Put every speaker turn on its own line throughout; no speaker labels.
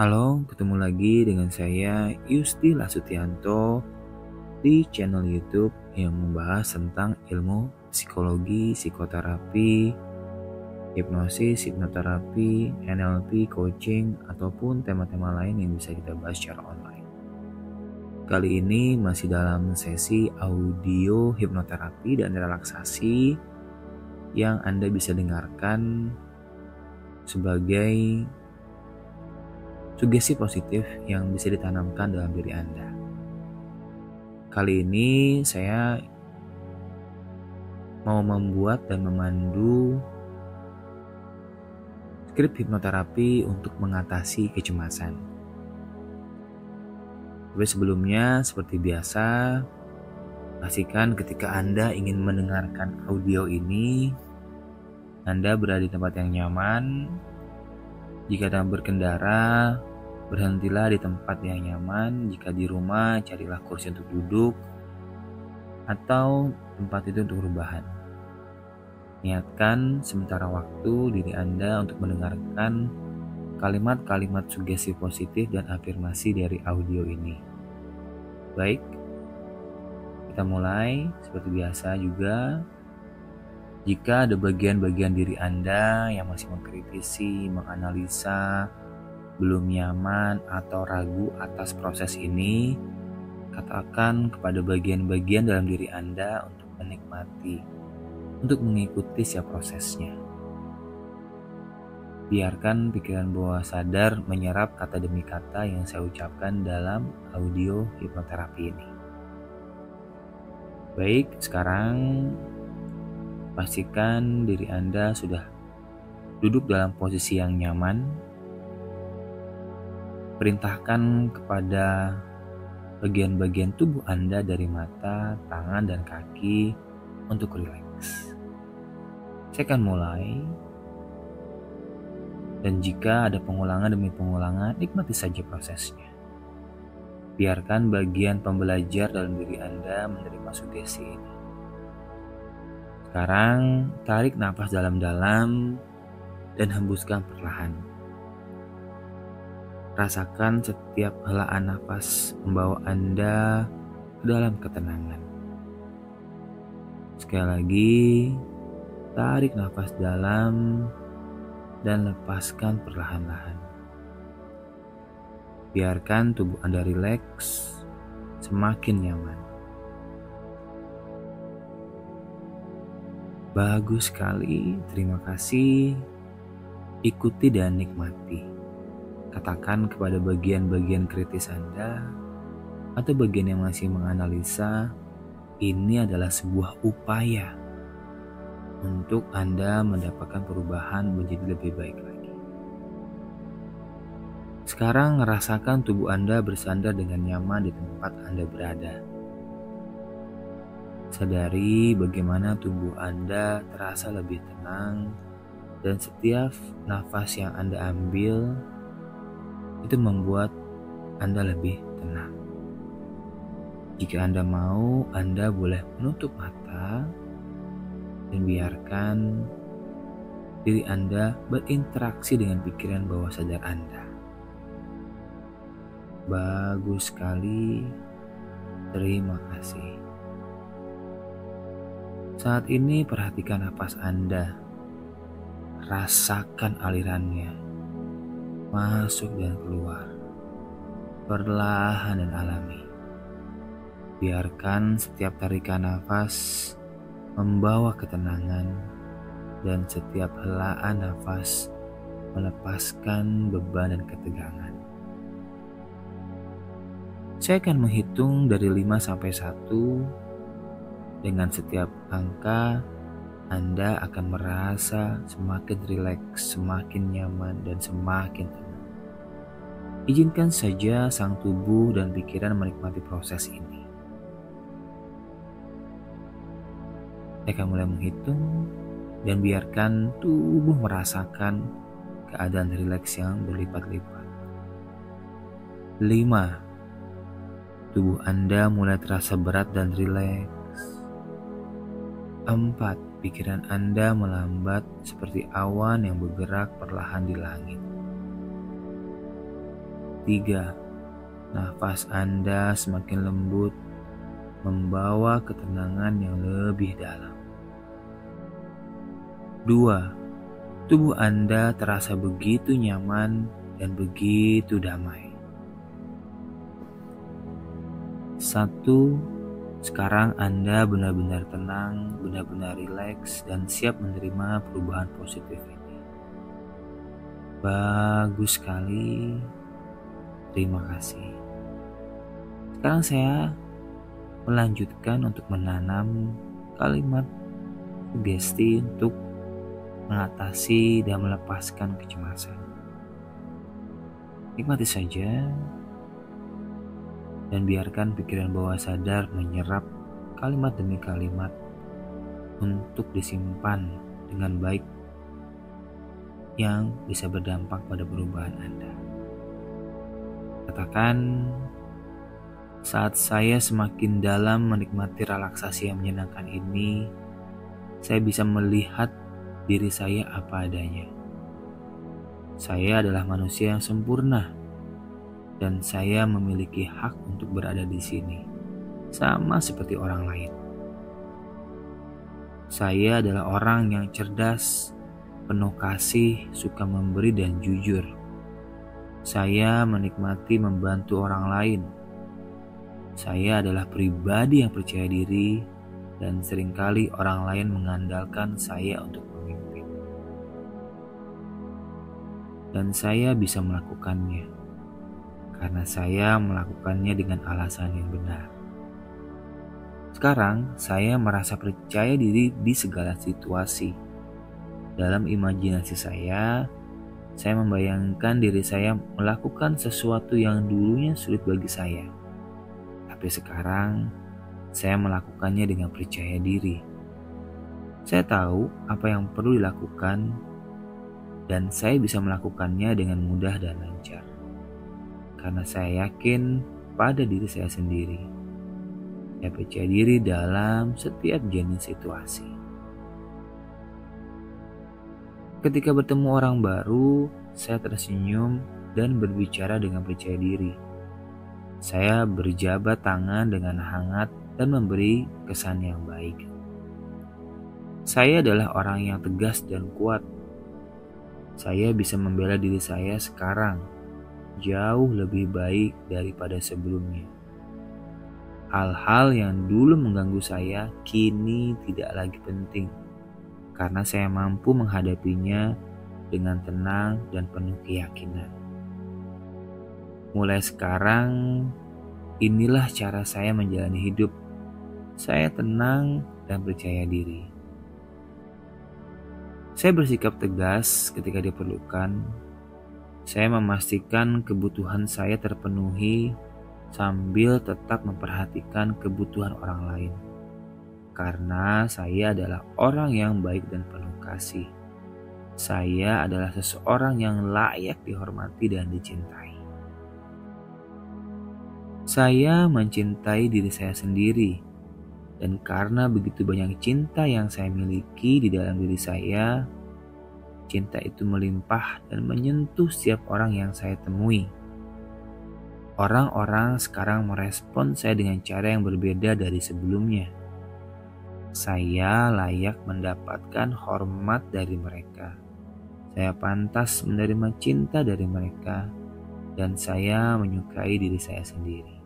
Halo, ketemu lagi dengan saya Yusti Lasutianto di channel YouTube yang membahas tentang ilmu psikologi, psikoterapi, hipnosis, hipnoterapi, NLP, coaching, ataupun tema-tema lain yang bisa kita bahas secara online. Kali ini masih dalam sesi audio hipnoterapi dan relaksasi yang Anda bisa dengarkan sebagai sugesti positif yang bisa ditanamkan dalam diri Anda. Kali ini saya mau membuat dan memandu skrip hipnoterapi untuk mengatasi kecemasan. Tapi sebelumnya, seperti biasa, pastikan ketika Anda ingin mendengarkan audio ini, Anda berada di tempat yang nyaman. Jika Anda berkendara, berhentilah di tempat yang nyaman. Jika di rumah, carilah kursi untuk duduk atau tempat itu untuk rebahan. Niatkan sementara waktu diri Anda untuk mendengarkan kalimat-kalimat sugesti positif dan afirmasi dari audio ini. Baik, kita mulai seperti biasa juga. Jika ada bagian-bagian diri Anda yang masih mengkritisi, menganalisa, belum nyaman atau ragu atas proses ini, katakan kepada bagian-bagian dalam diri Anda untuk menikmati, untuk mengikuti setiap prosesnya. Biarkan pikiran bawah sadar menyerap kata demi kata yang saya ucapkan dalam audio hipnoterapi ini. Baik, sekarang pastikan diri Anda sudah duduk dalam posisi yang nyaman. Perintahkan kepada bagian-bagian tubuh Anda dari mata, tangan, dan kaki untuk rileks. Saya akan mulai. Dan jika ada pengulangan demi pengulangan, nikmati saja prosesnya. Biarkan bagian pembelajar dalam diri Anda menerima sugesti ini. Sekarang, tarik nafas dalam-dalam dan hembuskan perlahan. Rasakan setiap helaan nafas membawa Anda ke dalam ketenangan. Sekali lagi, tarik nafas dalam dan lepaskan perlahan-lahan. Biarkan tubuh Anda rileks, semakin nyaman. Bagus sekali, terima kasih. Ikuti dan nikmati. Katakan kepada bagian-bagian kritis Anda atau bagian yang masih menganalisa, ini adalah sebuah upaya untuk Anda mendapatkan perubahan menjadi lebih baik lagi. Sekarang rasakan tubuh Anda bersandar dengan nyaman di tempat Anda berada. Sadari bagaimana tubuh Anda terasa lebih tenang dan setiap nafas yang Anda ambil itu membuat Anda lebih tenang. Jika Anda mau, Anda boleh menutup mata dan biarkan diri Anda berinteraksi dengan pikiran bawah sadar Anda. Bagus sekali, terima kasih. Saat ini perhatikan napas Anda. Rasakan alirannya, masuk dan keluar, perlahan dan alami. Biarkan setiap tarikan nafas membawa ketenangan dan setiap helaan nafas melepaskan beban dan ketegangan. Saya akan menghitung dari 5 sampai 1. Dengan setiap angka, Anda akan merasa semakin rileks, semakin nyaman, dan semakin tenang. Izinkan saja sang tubuh dan pikiran menikmati proses ini. Saya akan mulai menghitung dan biarkan tubuh merasakan keadaan rileks yang berlipat-lipat. 5. Tubuh Anda mulai terasa berat dan rileks. 4. Pikiran Anda melambat seperti awan yang bergerak perlahan di langit. 3. Nafas Anda semakin lembut, membawa ketenangan yang lebih dalam. 2. Tubuh Anda terasa begitu nyaman dan begitu damai. 1. Sekarang Anda benar-benar tenang, benar-benar rileks, dan siap menerima perubahan positif ini. Bagus sekali. Terima kasih. Sekarang saya melanjutkan untuk menanam kalimat sugesti untuk mengatasi dan melepaskan kecemasan. Nikmati saja dan biarkan pikiran bawah sadar menyerap kalimat demi kalimat untuk disimpan dengan baik yang bisa berdampak pada perubahan Anda. Katakan, saat saya semakin dalam menikmati relaksasi yang menyenangkan ini, saya bisa melihat diri saya apa adanya. Saya adalah manusia yang sempurna, dan saya memiliki hak untuk berada di sini, sama seperti orang lain. Saya adalah orang yang cerdas, penuh kasih, suka memberi dan jujur. Saya menikmati membantu orang lain. Saya adalah pribadi yang percaya diri, dan seringkali orang lain mengandalkan saya untuk memimpin. Dan saya bisa melakukannya karena saya melakukannya dengan alasan yang benar. Sekarang saya merasa percaya diri di segala situasi. Dalam imajinasi saya membayangkan diri saya melakukan sesuatu yang dulunya sulit bagi saya. Tapi sekarang saya melakukannya dengan percaya diri. Saya tahu apa yang perlu dilakukan dan saya bisa melakukannya dengan mudah dan lancar. Karena saya yakin pada diri saya sendiri. Saya percaya diri dalam setiap jenis situasi. Ketika bertemu orang baru, saya tersenyum dan berbicara dengan percaya diri. Saya berjabat tangan dengan hangat dan memberi kesan yang baik. Saya adalah orang yang tegas dan kuat. Saya bisa membela diri saya sekarang jauh lebih baik daripada sebelumnya. Hal-hal yang dulu mengganggu saya kini tidak lagi penting, karena saya mampu menghadapinya dengan tenang dan penuh keyakinan. Mulai sekarang, inilah cara saya menjalani hidup. Saya tenang dan percaya diri. Saya bersikap tegas ketika diperlukan. Saya memastikan kebutuhan saya terpenuhi sambil tetap memperhatikan kebutuhan orang lain. Karena saya adalah orang yang baik dan penuh kasih. Saya adalah seseorang yang layak dihormati dan dicintai. Saya mencintai diri saya sendiri. Dan karena begitu banyak cinta yang saya miliki di dalam diri saya, cinta itu melimpah dan menyentuh setiap orang yang saya temui. Orang-orang sekarang merespon saya dengan cara yang berbeda dari sebelumnya. Saya layak mendapatkan hormat dari mereka. Saya pantas menerima cinta dari mereka, dan saya menyukai diri saya sendiri.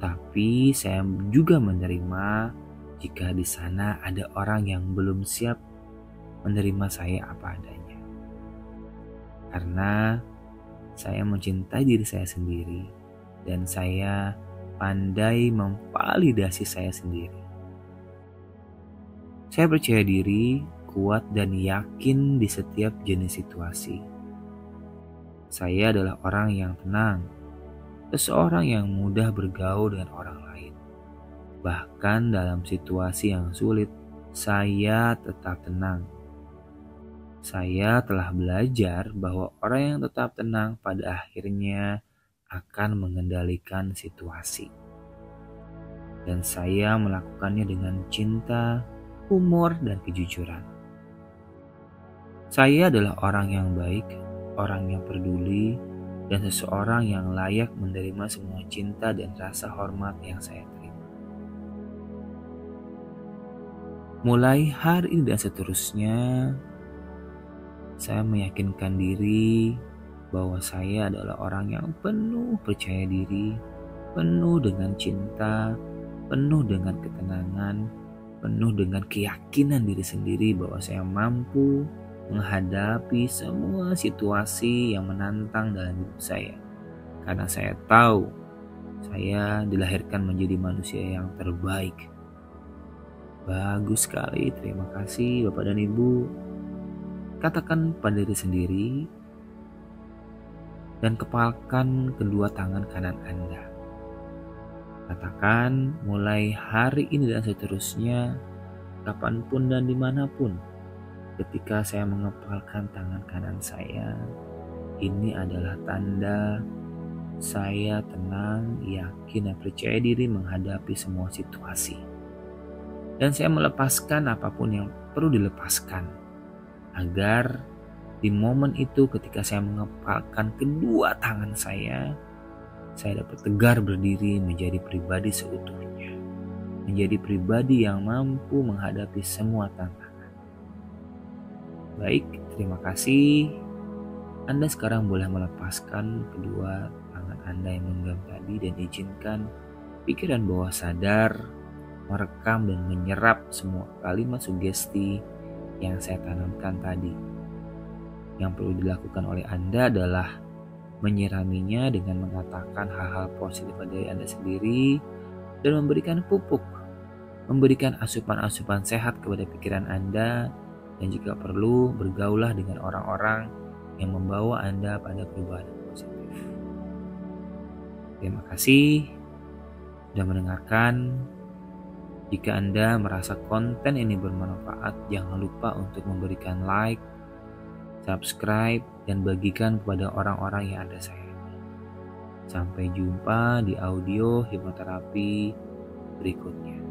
Tapi saya juga menerima jika di sana ada orang yang belum siap menerima saya apa adanya. Karena saya mencintai diri saya sendiri dan saya pandai memvalidasi saya sendiri. Saya percaya diri, kuat dan yakin di setiap jenis situasi. Saya adalah orang yang tenang, seseorang yang mudah bergaul dengan orang lain. Bahkan dalam situasi yang sulit, saya tetap tenang. Saya telah belajar bahwa orang yang tetap tenang pada akhirnya akan mengendalikan situasi. Dan saya melakukannya dengan cinta, humor, dan kejujuran. Saya adalah orang yang baik, orang yang peduli, dan seseorang yang layak menerima semua cinta dan rasa hormat yang saya terima. Mulai hari ini dan seterusnya, saya meyakinkan diri bahwa saya adalah orang yang penuh percaya diri, penuh dengan cinta, penuh dengan ketenangan, penuh dengan keyakinan diri sendiri bahwa saya mampu menghadapi semua situasi yang menantang dalam hidup saya. Karena saya tahu saya dilahirkan menjadi manusia yang terbaik. Bagus sekali, terima kasih Bapak dan Ibu. Katakan pada diri sendiri dan kepalkan kedua tangan kanan Anda. Katakan mulai hari ini dan seterusnya, kapanpun dan dimanapun, ketika saya mengepalkan tangan kanan saya, ini adalah tanda saya tenang, yakin, dan percaya diri menghadapi semua situasi. Dan saya melepaskan apapun yang perlu dilepaskan, agar di momen itu ketika saya mengepalkan kedua tangan saya dapat tegar berdiri menjadi pribadi seutuhnya. Menjadi pribadi yang mampu menghadapi semua tantangan. Baik, terima kasih. Anda sekarang boleh melepaskan kedua tangan Anda yang menggenggam tadi dan izinkan pikiran bawah sadar merekam dan menyerap semua kalimat sugesti yang saya tanamkan tadi. Yang perlu dilakukan oleh Anda adalah menyiraminya dengan mengatakan hal-hal positif pada diri Anda sendiri dan memberikan pupuk, memberikan asupan-asupan sehat kepada pikiran Anda, dan jika perlu bergaullah dengan orang-orang yang membawa Anda pada perubahan positif. Terima kasih sudah mendengarkan. Jika Anda merasa konten ini bermanfaat, jangan lupa untuk memberikan like, subscribe, dan bagikan kepada orang-orang yang Anda sayangi. Sampai jumpa di audio hipnoterapi berikutnya.